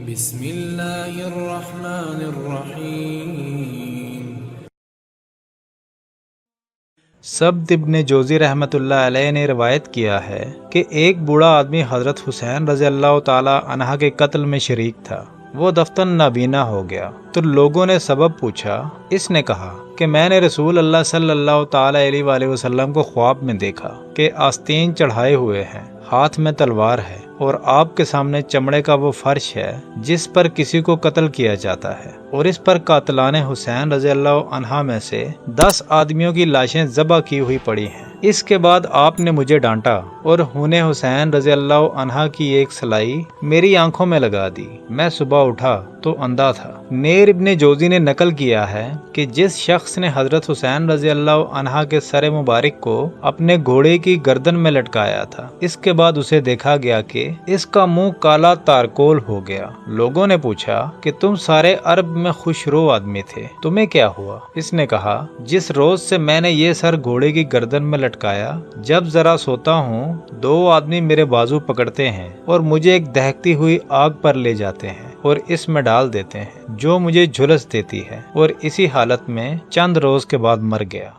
بسم اللہ الرحمن الرحیم۔ سبت ابن جوزی رحمۃ اللہ علیہ نے روایت کیا ہے کہ ایک بوڑھا آدمی حضرت حسین رضی اللہ تعالی عنہ کے قتل میں شریک تھا۔ وہ دفتن نابینا ہو گیا تو لوگوں نے سبب پوچھا۔ اس نے کہا کہ میں نے رسول اللہ صلی اللہ تعالی علیہ وآلہ وسلم کو خواب میں دیکھا کہ آستین چڑھائے ہوئے ہیں، ہاتھ میں تلوار ہے اور آپ کے سامنے چمڑے کا وہ فرش ہے جس پر کسی کو قتل کیا جاتا ہے، اور اس پر قاتلان حسین رضی اللہ عنہ میں سے 10 آدمیوں کی لاشیں ذبح کی ہوئی پڑی ہیں۔ اس کے بعد آپ نے مجھے ڈانٹا اور خون حسین رضی اللہ عنہ کی ایک سلائی میری آنکھوں میں لگا دی۔ میں صبح اٹھا تو اندھا تھا۔ نیر ابن جوزی نے نقل کیا ہے کہ جس شخص نے حضرت حسین رضی اللہ عنہ کے سر مبارک کو اپنے گھوڑے کی گردن میں لٹکایا تھا، اس کے بعد اسے دیکھا گیا کہ اس کا منہ کالا تارکول ہو گیا۔ لوگوں نے پوچھا کہ تم سارے عرب میں خوشرو آدمی تھے، تمہیں کیا ہوا؟ اس نے کہا، جس روز سے میں نے یہ سر گھوڑے کی گردن میں لٹکایا، جب ذرا سوتا ہوں 2 آدمی میرے بازو پکڑتے ہیں اور مجھے ایک دہکتی ہوئی آگ پر لے جاتے ہیں اور اس میں ڈال دیتے ہیں جو مجھے جھلس دیتی ہے، اور اسی حالت میں چند روز کے بعد مر گیا۔